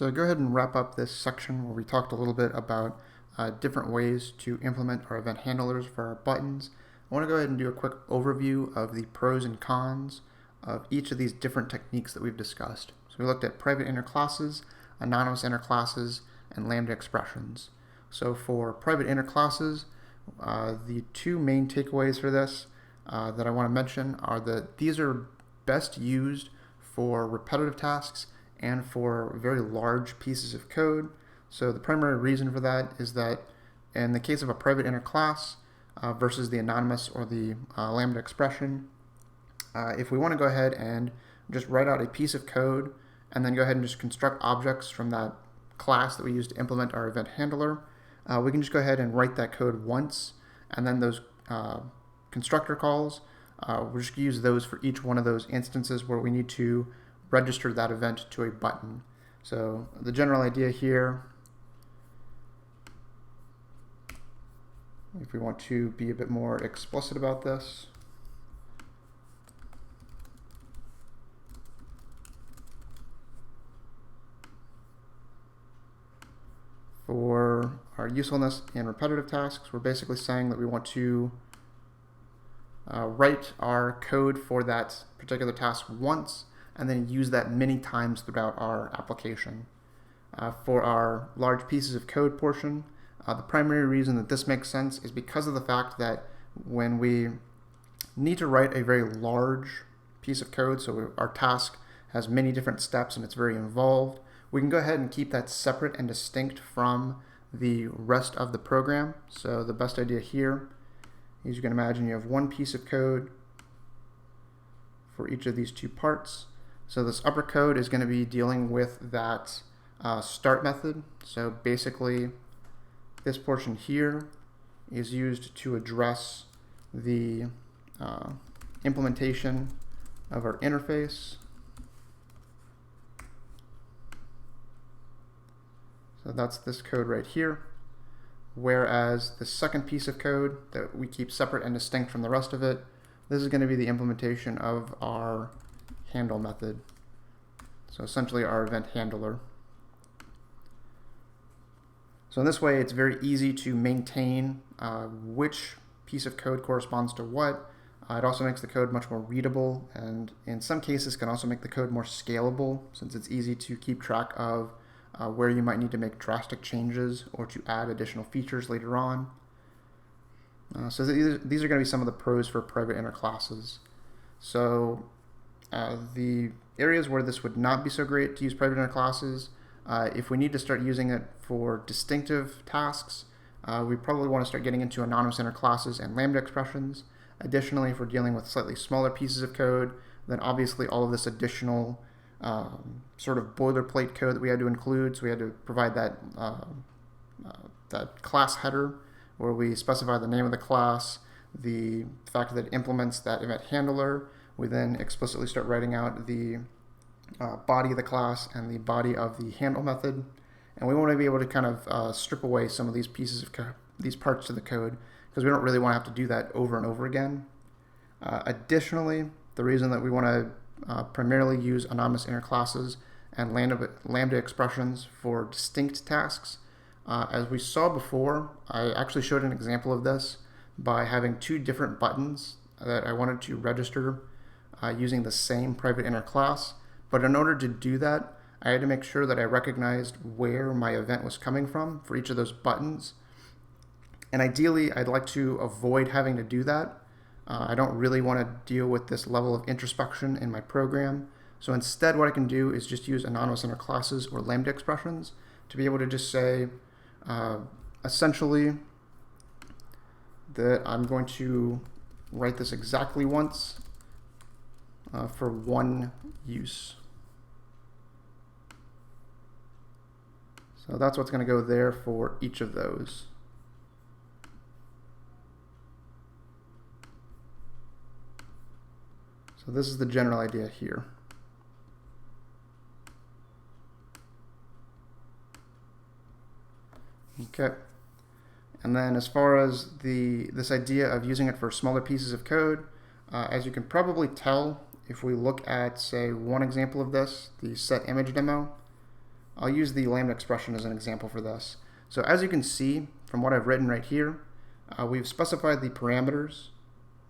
So go ahead and wrap up this section where we talked a little bit about different ways to implement our event handlers for our buttons. I want to go ahead and do a quick overview of the pros and cons of each of these different techniques that we've discussed. So we looked at private inner classes, anonymous inner classes, and lambda expressions. So for private inner classes, the two main takeaways for this that I want to mention are that these are best used for repetitive tasks and for very large pieces of code. So the primary reason for that is that in the case of a private inner class versus the anonymous or the lambda expression, if we want to go ahead and just write out a piece of code and then go ahead and just construct objects from that class that we use to implement our event handler, we can just go ahead and write that code once, and then those constructor calls, we'll just use those for each one of those instances where we need to register that event to a button. So the general idea here, if we want to be a bit more explicit about this, for our usefulness in repetitive tasks, we're basically saying that we want to write our code for that particular task once and then use that many times throughout our application. For our large pieces of code portion, the primary reason that this makes sense is because of the fact that when we need to write a very large piece of code, so our task has many different steps and it's very involved, we can go ahead and keep that separate and distinct from the rest of the program. So the best idea here is you can imagine you have one piece of code for each of these two parts. So this upper code is going to be dealing with that start method. So basically this portion here is used to address the implementation of our interface. So that's this code right here. Whereas the second piece of code that we keep separate and distinct from the rest of it, this is going to be the implementation of our handle method. So essentially our event handler. So in this way, it's very easy to maintain which piece of code corresponds to what. It also makes the code much more readable, and in some cases can also make the code more scalable, since it's easy to keep track of where you might need to make drastic changes or to add additional features later on. So these are going to be some of the pros for private inner classes. So the areas where this would not be so great to use private inner classes, if we need to start using it for distinctive tasks, we probably want to start getting into anonymous inner classes and lambda expressions. Additionally, if we're dealing with slightly smaller pieces of code, then obviously all of this additional sort of boilerplate code that we had to include. So we had to provide that that class header where we specify the name of the class, the fact that it implements that event handler. We then explicitly start writing out the body of the class and the body of the handle method. And we want to be able to kind of strip away some of these pieces of these parts of the code, because we don't really want to have to do that over and over again. Additionally, the reason that we want to primarily use anonymous inner classes and lambda expressions for distinct tasks. As we saw before, I actually showed an example of this by having two different buttons that I wanted to register using the same private inner class. But in order to do that, I had to make sure that I recognized where my event was coming from for each of those buttons. And ideally, I'd like to avoid having to do that. I don't really want to deal with this level of introspection in my program. So instead, what I can do is just use anonymous inner classes or lambda expressions to be able to just say, essentially, that I'm going to write this exactly once for one use. So that's what's going to go there for each of those. So this is the general idea here. Okay. And then as far as this idea of using it for smaller pieces of code, as you can probably tell, if we look at, say, one example of this, the set image demo, I'll use the lambda expression as an example for this. So as you can see from what I've written right here, we've specified the parameters.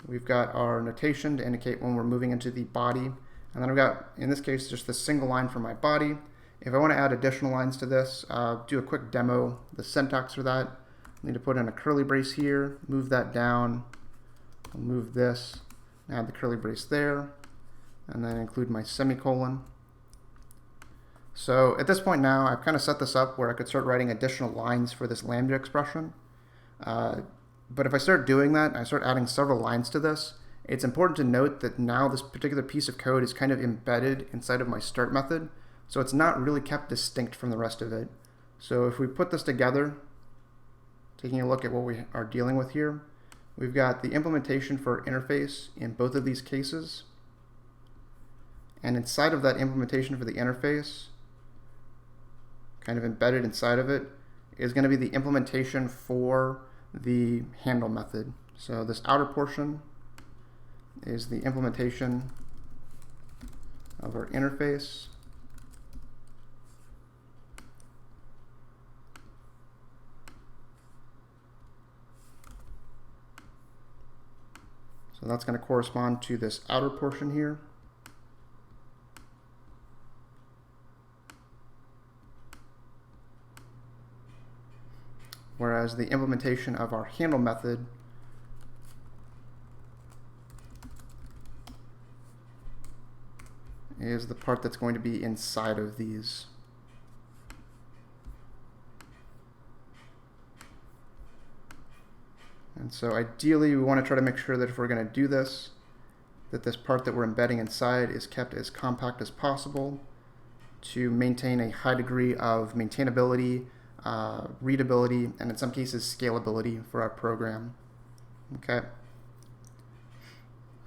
We've got our notation to indicate when we're moving into the body. And then I've got, in this case, just this single line for my body. If I want to add additional lines to this, do a quick demo, the syntax for that. I need to put in a curly brace here, move that down, I'll move this, add the curly brace there, and then include my semicolon. So at this point now, I've kind of set this up where I could start writing additional lines for this lambda expression. But if I start doing that, I start adding several lines to this, it's important to note that now this particular piece of code is kind of embedded inside of my start method, so it's not really kept distinct from the rest of it. So if we put this together, taking a look at what we are dealing with here, we've got the implementation for interface in both of these cases. And inside of that implementation for the interface, kind of embedded inside of it, is going to be the implementation for the handle method. So this outer portion is the implementation of our interface. So that's going to correspond to this outer portion here. Whereas the implementation of our handle method is the part that's going to be inside of these. And so ideally we want to try to make sure that if we're going to do this, that this part that we're embedding inside is kept as compact as possible to maintain a high degree of maintainability, readability, and in some cases scalability for our program. Okay.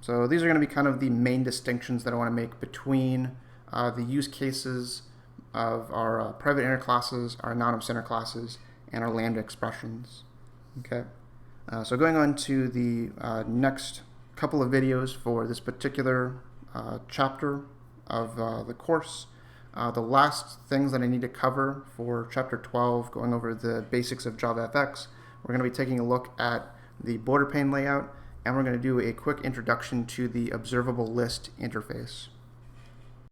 So these are going to be kind of the main distinctions that I want to make between the use cases of our private inner classes, our non-center classes, and our lambda expressions. Okay. So going on to the next couple of videos for this particular chapter of the course. The last things that I need to cover for chapter 12, going over the basics of JavaFX, we're going to be taking a look at the border pane layout, and we're going to do a quick introduction to the observable list interface.